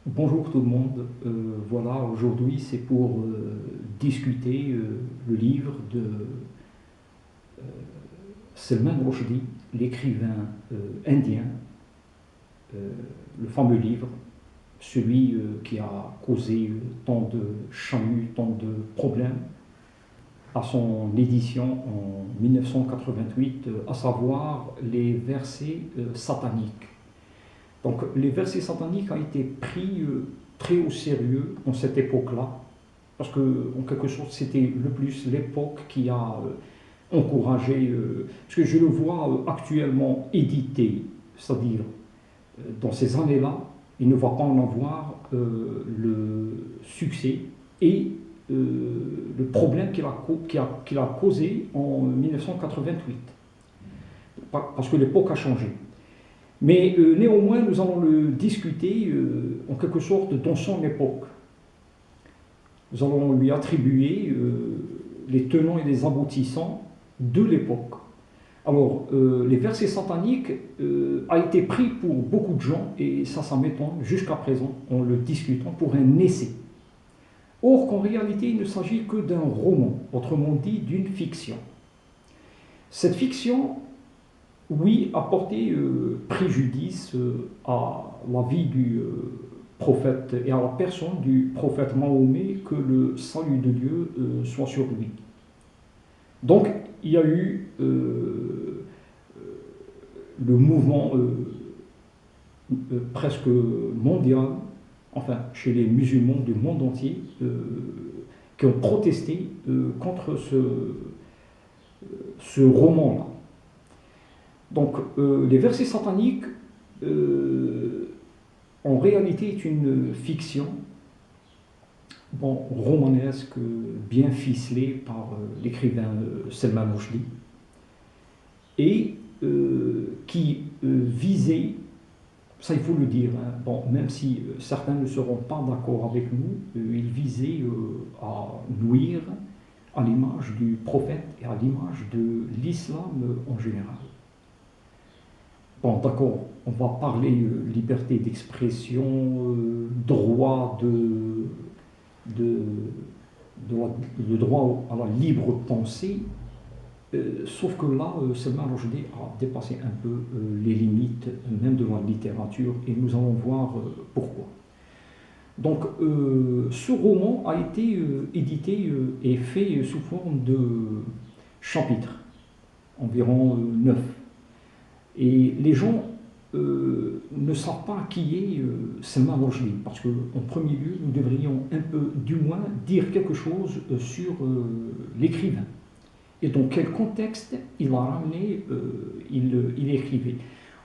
Bonjour tout le monde. Voilà, aujourd'hui c'est pour discuter le livre de Salman Rushdie, l'écrivain indien, euh, le fameux livre, celui qui a causé tant de chahuts, tant de problèmes à son édition en 1988, à savoir les versets sataniques. Donc les versets sataniques ont été pris très au sérieux en cette époque-là, parce que en quelque sorte c'était le plus l'époque qui a encouragé, parce que je le vois actuellement édité, c'est-à-dire dans ces années-là, il ne va pas en avoir le succès et le problème qu'il a causé en 1988, parce que l'époque a changé. Mais néanmoins, nous allons le discuter en quelque sorte dans son époque. Nous allons lui attribuer les tenants et les aboutissants de l'époque. Alors, les versets sataniques a été pris pour beaucoup de gens, et ça m'étonne jusqu'à présent, en le discutant, pour un essai. Or qu'en réalité, il ne s'agit que d'un roman, autrement dit d'une fiction. Cette fiction, oui, a porté préjudice à la vie du prophète et à la personne du prophète Mahomet, que le salut de Dieu soit sur lui. Donc, il y a eu le mouvement presque mondial, enfin, chez les musulmans du monde entier, qui ont protesté contre ce roman-là. Donc, les versets sataniques, en réalité, est une fiction, bon, romanesque, bien ficelée par l'écrivain Salman Rushdie, et qui visait, ça il faut le dire, hein, bon, même si certains ne seront pas d'accord avec nous, il visait à nuire à l'image du prophète et à l'image de l'islam en général. Bon, d'accord, on va parler liberté d'expression, droit de, le droit à la libre pensée, sauf que là, Salman Rushdie a dépassé un peu les limites même de la littérature, et nous allons voir pourquoi. Donc, ce roman a été édité et fait sous forme de chapitres, environ 9. Et les gens ne savent pas qui est Salman Rushdie, parce qu'en premier lieu, nous devrions un peu, du moins, dire quelque chose sur l'écrivain. Et dans quel contexte il a ramené, il écrivait.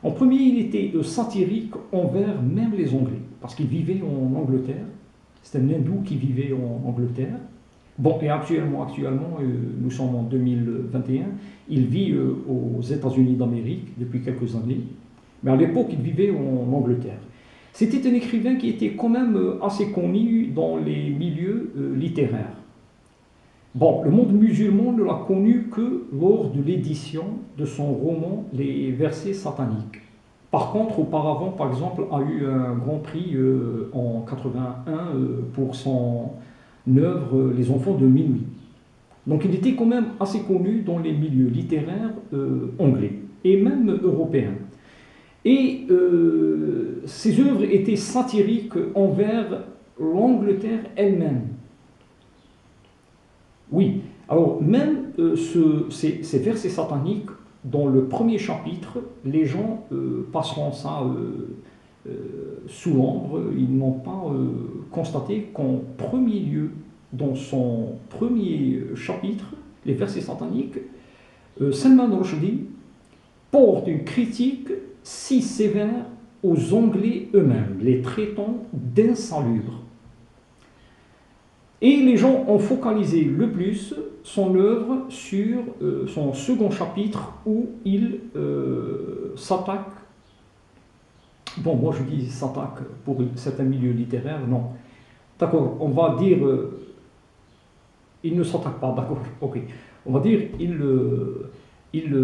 En premier, il était satirique envers même les Anglais, parce qu'il vivait en Angleterre. C'est un hindou qui vivait en Angleterre. Bon, et actuellement nous sommes en 2021, il vit aux États-Unis d'Amérique depuis quelques années, mais à l'époque, il vivait en Angleterre. C'était un écrivain qui était quand même assez connu dans les milieux littéraires. Bon, le monde musulman ne l'a connu que lors de l'édition de son roman Les versets sataniques. Par contre, auparavant, par exemple, a eu un grand prix en 81 pour son œuvre Les enfants de minuit. Donc il était quand même assez connu dans les milieux littéraires anglais et même européens. Et ses œuvres étaient satiriques envers l'Angleterre elle-même. Oui, alors même ces versets sataniques, dans le premier chapitre, les gens passeront ça sous l'ombre. Ils n'ont pas constaté qu'en premier lieu, dans son premier chapitre, les versets sataniques, Salman Rushdie porte une critique si sévère aux Anglais eux-mêmes, les traitant d'insalubres. Et les gens ont focalisé le plus son œuvre sur son second chapitre, où il s'attaque, bon, moi je dis s'attaque pour certains milieux littéraires, non. D'accord, on va dire, il ne s'attaque pas, d'accord, ok. On va dire, il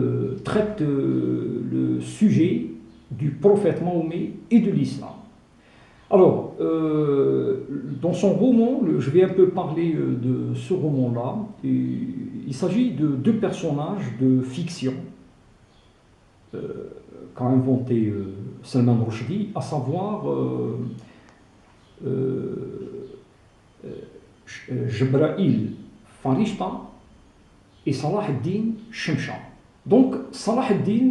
traite le sujet du prophète Mahomet et de l'islam. Alors, dans son roman, je vais un peu parler de ce roman-là. Il s'agit de deux personnages de fiction qu'a inventé Salman Rushdie, à savoir Jibril Farishta et Salah ad-Din Shemsha. Donc, Salah ad-Din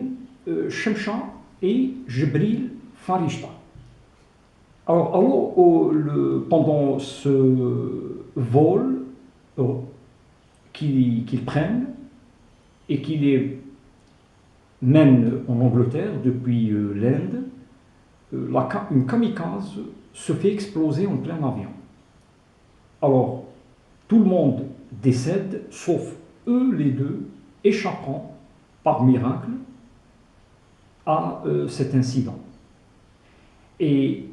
Shemsha et Jibril Farishta. Alors, pendant ce vol qu'ils prennent et qui les mènent en Angleterre depuis l'Inde, une kamikaze se fait exploser en plein avion. Alors, tout le monde décède, sauf eux les deux, échappant par miracle à cet incident. Et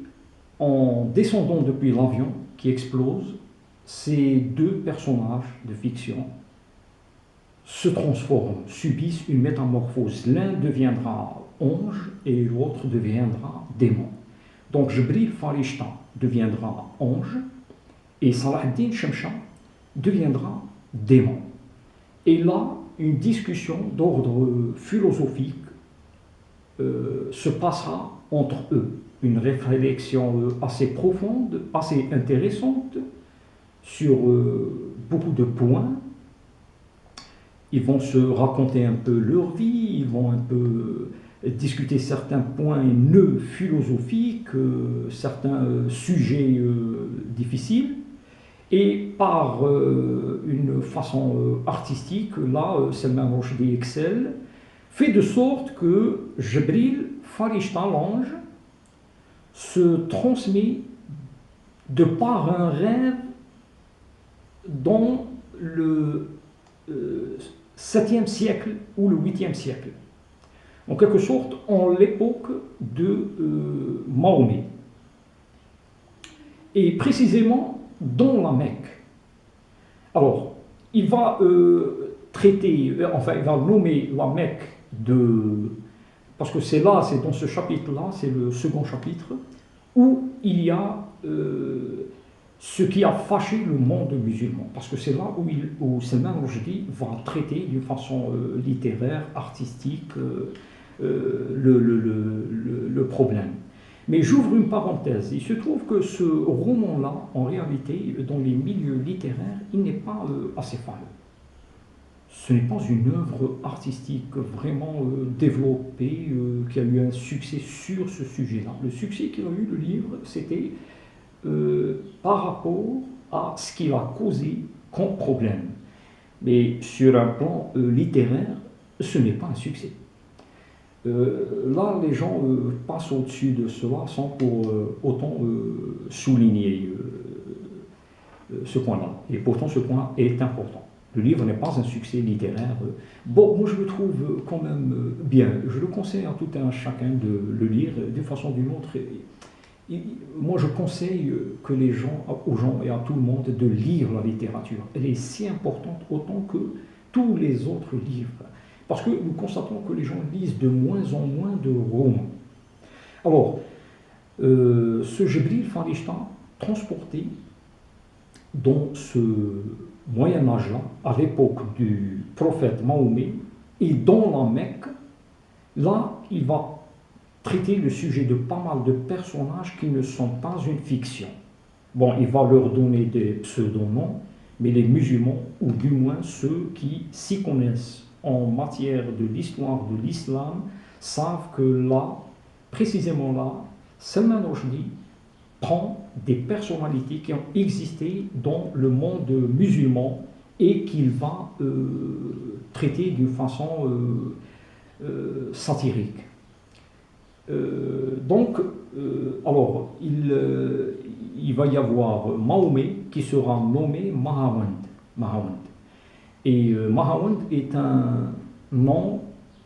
en descendant depuis l'avion qui explose, ces deux personnages de fiction se transforment, subissent une métamorphose. L'un deviendra ange et l'autre deviendra démon. Donc Jibril Farishta deviendra ange et Salah ad-Din Shemsha deviendra démon. Et là, une discussion d'ordre philosophique se passera entre eux. Une réflexion assez profonde, assez intéressante sur beaucoup de points. Ils vont se raconter un peu leur vie, ils vont un peu discuter certains points nœuds philosophiques, certains sujets difficiles. Et par une façon artistique, là, Salman Rushdie excelle, fait de sorte que Jibril Farishta, l'ange, se transmet de par un rêve dans le 7e siècle ou le 8e siècle. En quelque sorte, en l'époque de Mahomet. Et précisément dans la Mecque. Alors, il va traiter, enfin, il va nommer la Mecque de... Parce que c'est là, c'est dans ce chapitre-là, c'est le second chapitre, où il y a ce qui a fâché le monde musulman. Parce que c'est là où Salman Rushdie va traiter d'une façon littéraire, artistique, le problème. Mais j'ouvre une parenthèse. Il se trouve que ce roman-là, en réalité, dans les milieux littéraires, il n'est pas assez fameux. Ce n'est pas une œuvre artistique vraiment développée, qui a eu un succès sur ce sujet-là. Le succès qu'il a eu, le livre, c'était par rapport à ce qu'il a causé comme problème. Mais sur un plan littéraire, ce n'est pas un succès. Là, les gens passent au-dessus de cela sans pour autant souligner ce point-là. Et pourtant, ce point est important. Le livre n'est pas un succès littéraire. Bon, moi je le trouve quand même bien. Je le conseille à tout un chacun de le lire d'une façon ou d'une autre. Moi je conseille que aux gens et à tout le monde de lire la littérature. Elle est si importante autant que tous les autres livres. Parce que nous constatons que les gens lisent de moins en moins de romans. Alors, ce Jibril Farishta, transporté dans ce Moyen-Âge-là, à l'époque du prophète Mahomet, et dans la Mecque, là, il va traiter le sujet de pas mal de personnages qui ne sont pas une fiction. Bon, il va leur donner des pseudonoms, mais les musulmans, ou du moins ceux qui s'y connaissent en matière de l'histoire de l'islam, savent que là, précisément là, Salman Rushdie prend des personnalités qui ont existé dans le monde musulman et qu'il va traiter d'une façon satirique. Alors, il va y avoir Mahomet qui sera nommé Mahawand. Et Mahawand est un nom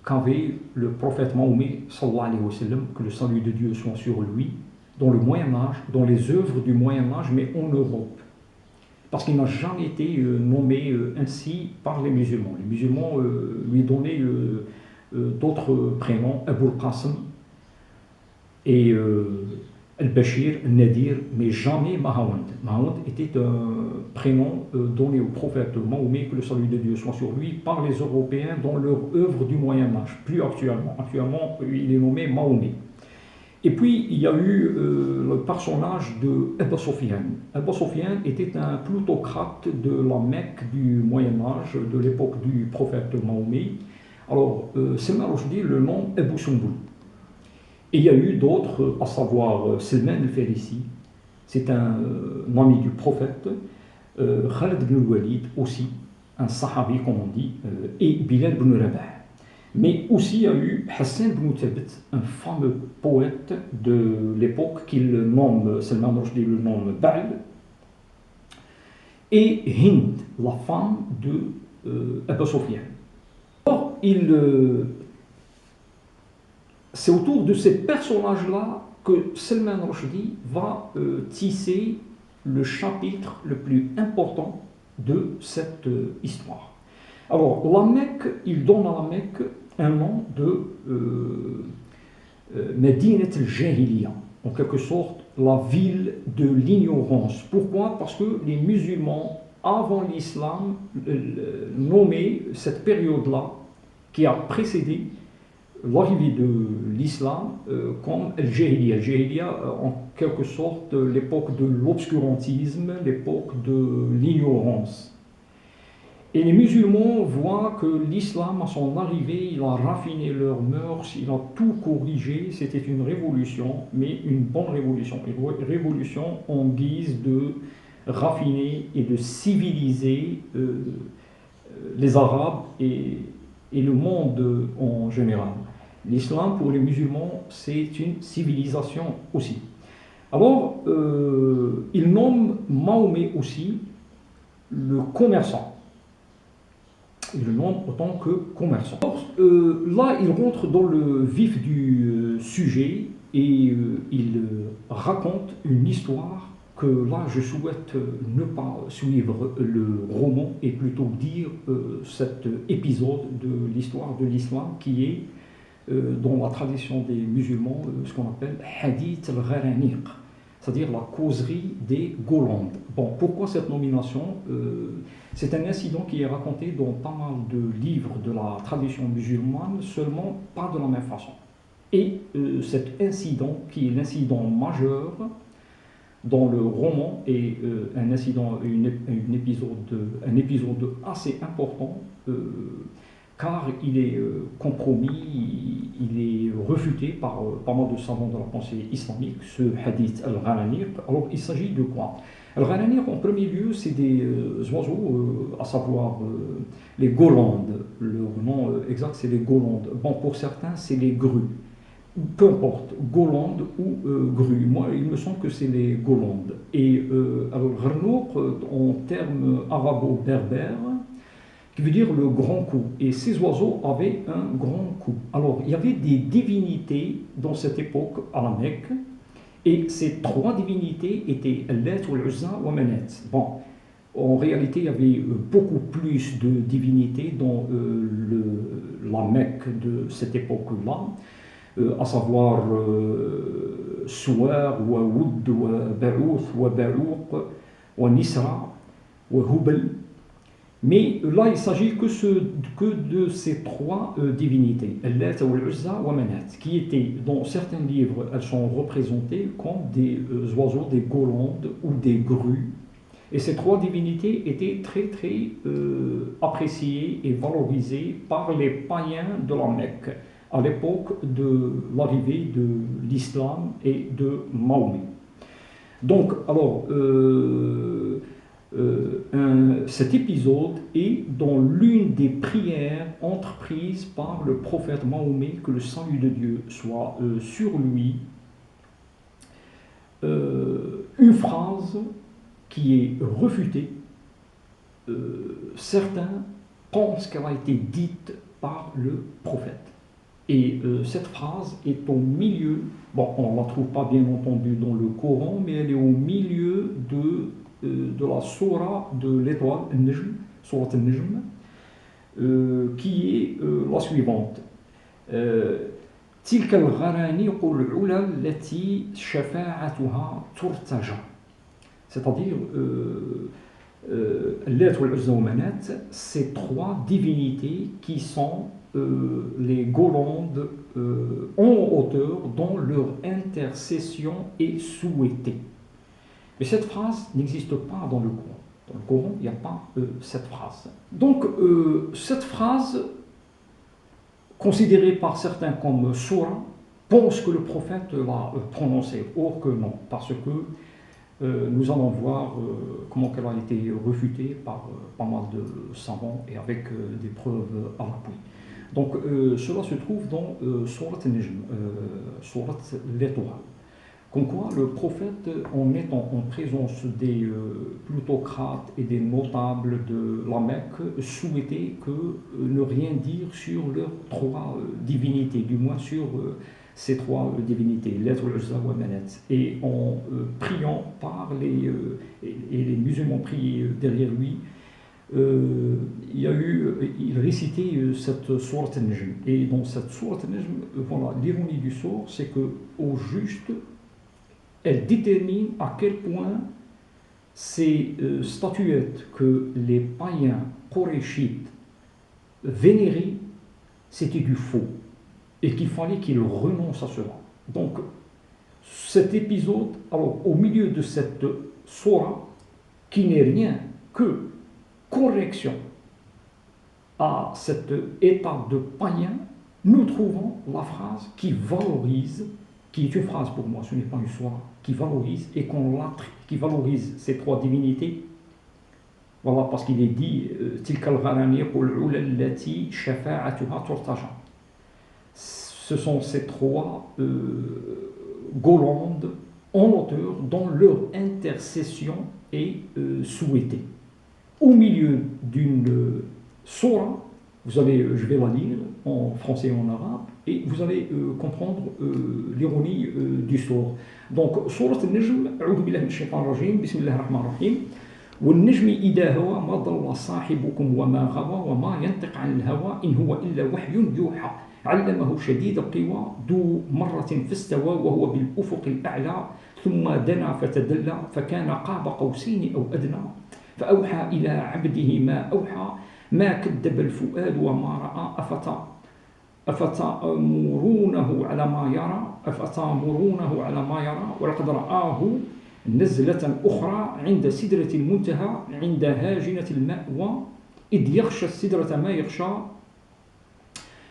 qu'avait le prophète Mahomet, sallallahu alayhi wa sallam, que le salut de Dieu soit sur lui, dans le Moyen-Âge, dans les œuvres du Moyen-Âge, mais en Europe. Parce qu'il n'a jamais été nommé ainsi par les musulmans. Les musulmans lui donnaient d'autres prénoms, Abul Qasim et Al-Bashir, Nadir, mais jamais Mahawand. Mahawand était un prénom donné au prophète Mahomet, que le salut de Dieu soit sur lui, par les Européens dans leur œuvre du Moyen-Âge, plus actuellement. Actuellement, il est nommé Mahomet. Et puis, il y a eu le personnage de Abu Sufyan. Abu Sufyan était un plutocrate de la Mecque du Moyen-Âge, de l'époque du prophète Mahomet. Alors, Salman Rushdie le nom Abu Sumbul. Et il y a eu d'autres, à savoir Salman al-Farisi, c'est un ami du prophète, Khalid ibn al-Walid aussi, un sahabi comme on dit, et Bilal ibn Rabah. Mais aussi il y a eu Hassan ibn Thabit, un fameux poète de l'époque qu'il nomme, Salman Rushdie le nomme Ba'al, et Hind, la femme de Abu Sufyan. Or, c'est autour de ces personnages-là que Salman Rushdie va tisser le chapitre le plus important de cette histoire. Alors, la Mecque, il donne à la Mecque un nom de Medinat al-Jahiliya, en quelque sorte la ville de l'ignorance. Pourquoi? Parce que les musulmans, avant l'islam, nommaient cette période-là, qui a précédé l'arrivée de l'islam, comme al-Jahiliya. Al-Jahiliya, en quelque sorte, l'époque de l'obscurantisme, l'époque de l'ignorance. Et les musulmans voient que l'islam, à son arrivée, il a raffiné leurs mœurs, il a tout corrigé. C'était une révolution, mais une bonne révolution. Une révolution en guise de raffiner et de civiliser les Arabes et le monde en général. L'islam, pour les musulmans, c'est une civilisation aussi. Alors, il nomme Mahomet aussi le commerçant. Il le nomme en tant que commerçant. Là, il rentre dans le vif du sujet et il raconte une histoire que là, je souhaite ne pas suivre le roman et plutôt dire cet épisode de l'histoire de l'islam qui est dans la tradition des musulmans ce qu'on appelle Hadith al-Gharaniq, c'est-à-dire la causerie des Golandes. Bon, pourquoi cette nomination? C'est un incident qui est raconté dans pas mal de livres de la tradition musulmane, seulement pas de la même façon. Et cet incident, qui est l'incident majeur dans le roman, est un épisode assez important, car il est compromis, il est refuté par pas mal de savants de la pensée islamique, ce hadith al-Gharaniq. Alors, il s'agit de quoi? Al-Gharaniq, en premier lieu, c'est des oiseaux, à savoir les golandes. Le nom exact, c'est les golandes. Bon, pour certains, c'est les grues. Peu importe, golandes ou grues. Moi, il me semble que c'est les golandes. Et alors, Gharnouk, en termes arabo-berbères, qui veut dire le grand coup. Et ces oiseaux avaient un grand coup. Alors, il y avait des divinités dans cette époque à la Mecque, et ces trois divinités étaient Lat, Al-Uzza wa Manat. Bon, en réalité, il y avait beaucoup plus de divinités dans la Mecque de cette époque-là, à savoir Suwar, wa Woud, wa Ba'outh, wa Ba'ouq, wa Nisra, wa Hubal. Mais là, il s'agit que de ces trois divinités, Lat, Al-Uzza wa Manat, qui étaient, dans certains livres, elles sont représentées comme des oiseaux, des golandes ou des grues. Et ces trois divinités étaient très très appréciées et valorisées par les païens de la Mecque à l'époque de l'arrivée de l'islam et de Mahomet. Donc, alors, cet épisode est dans l'une des prières entreprises par le prophète Mahomet, que le salut de Dieu soit sur lui. Une phrase qui est refutée. Certains pensent qu'elle a été dite par le prophète. Et cette phrase est au milieu, bon, on ne la trouve pas bien entendu dans le Coran, mais elle est au milieu de la sourate de l'étoile, sourate al-Najm, qui est la suivante. تلك الغرانيق العلا التي شفاعتها ترتجى. C'est-à-dire, Lat wal Uzza wa Manat, ces trois divinités qui sont les Golandes en hauteur dont leur intercession est souhaitée. Mais cette phrase n'existe pas dans le Coran. Dans le Coran, il n'y a pas cette phrase. Donc, cette phrase, considérée par certains comme surah, pense que le prophète l'a prononcée. Or que non, parce que nous allons voir comment elle a été refutée par pas mal de savants et avec des preuves à l'appui. Donc cela se trouve dans Surat Najm, Surat l'étoile. Comme quoi le prophète, en étant en présence des plutocrates et des notables de la Mecque, souhaitait ne rien dire sur leurs trois divinités, du moins sur ces trois divinités, Lat wal Uzza wa Manat. Et en priant par et les musulmans prient derrière lui, il récitait cette sourate An-Najm. Et dans cette sourate An-Najm, voilà, l'ironie du sort, c'est qu'au juste, elle détermine à quel point ces statuettes que les païens qurayshites vénéraient, c'était du faux. Et qu'il fallait qu'il renonce à cela. Donc, cet épisode, alors au milieu de cette sourate, qui n'est rien que correction à cet état de païen, nous trouvons la phrase qui valorise, qui est une phrase pour moi, ce n'est pas une sourate, qui valorise et qui valorise ces trois divinités. Voilà, parce qu'il est dit Tilka al-gharaniq al-ula allati shafa'atuha turtaja. Ce sont ces trois Golandes en hauteur dont leur intercession est souhaitée. Au milieu d'une sourate, je vais la lire en français et en arabe, et vous allez comprendre l'ironie du sort. Donc, Surat An-Najm, A'udhu billahi minash shaitanir rajim, Bismillahir rahmanir rahim. والنجم إذا هوى ما ضل صاحبكم وما غوى وما ينطق عن الهوى إن هو إلا وحي يوحى علمه شديد القوى ذو مرة فاستوى وهو بالأفق الأعلى ثم دنا فتدلى فكان قاب قوسين أو أدنى فأوحى إلى عبده ما أوحى ما كذب الفؤاد وما رأى أفتأمرونه على ما يرى ولقد رآه نزلة أخرى عند سدرة المنتهى عند هاجنة المأوى إذ يغشى السدرة ما يغشى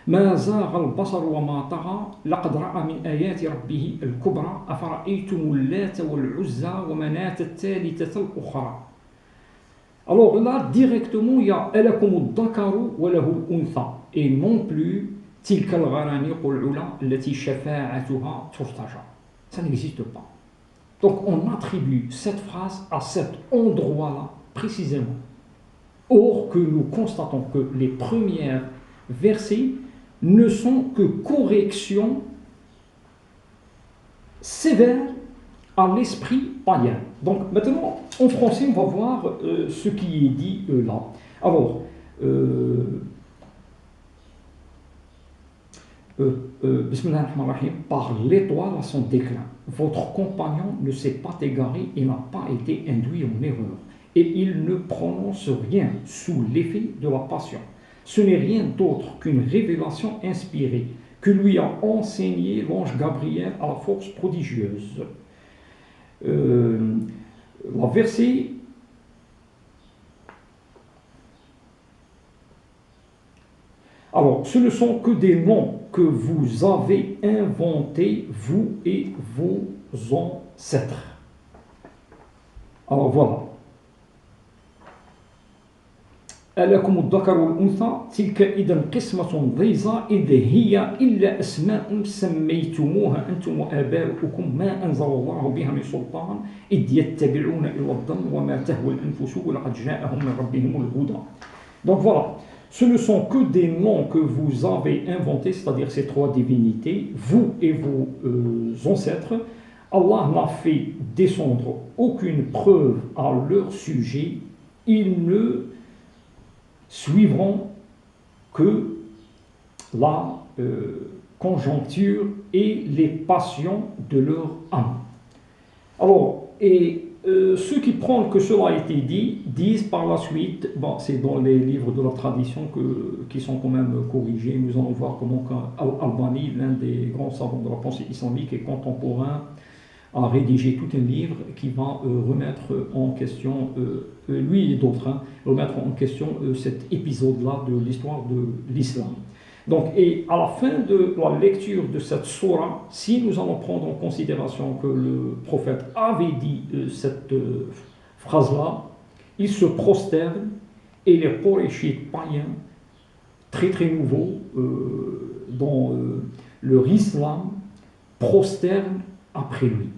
ما زاغ البصر وما طغى لقد رأى من آيات ربه الكبرى أفرأيتم اللات والعزى ومناة الثالثة الأخرى. Alors là, directement, il y a ألكم الذكر وله الأنثى et non plus تلك الغرانيق العلا التي شفاعتها ترتجى. Ça n'existe pas. Donc on attribue cette phrase à cet endroit-là précisément. Or que nous constatons que les premiers versets ne sont que corrections sévères à l'esprit païen. Donc maintenant, en français, on va voir ce qui est dit là. Alors, Bismillah ar-Rahman ar-Rahim, par l'étoile à son déclin. Votre compagnon ne s'est pas égaré et n'a pas été induit en erreur. Et il ne prononce rien sous l'effet de la passion. Ce n'est rien d'autre qu'une révélation inspirée que lui a enseigné l'ange Gabriel à la force prodigieuse. La verset alors, ce ne sont que des noms que vous avez inventés, vous et vos ancêtres. Alors voilà. ألكم الذكر والأنثى تلك إذا قسمة ضيزى إذ هي إلا أسماء سميتموها أنتم وآباؤكم ما أنزل الله بها من سلطان إذ يتبعون إلا الظن وما تهوى الأنفس ولقد جاءهم من ربهم الهدى. Donc voilà. Ce ne sont que des noms que vous avez inventés, c'est-à-dire ces trois divinités, vous et vos ancêtres. Allah n'a fait descendre aucune preuve à leur sujet. Ils ne suivront que la conjoncture et les passions de leur âme. Alors, ceux qui prennent que cela a été dit, disent par la suite, bon, c'est dans les livres de la tradition qui sont quand même corrigés, nous allons voir comment Al-Albani, l'un des grands savants de la pensée islamique et contemporain, a rédigé tout un livre qui va remettre en question, lui et d'autres, remettre en question cet épisode-là de l'histoire de l'islam. Donc, et à la fin de la lecture de cette sourate, si nous allons prendre en considération que le prophète avait dit cette phrase-là, il se prosterne et les Qurayshites païens, très très nouveaux dans leur islam, prosternent après lui.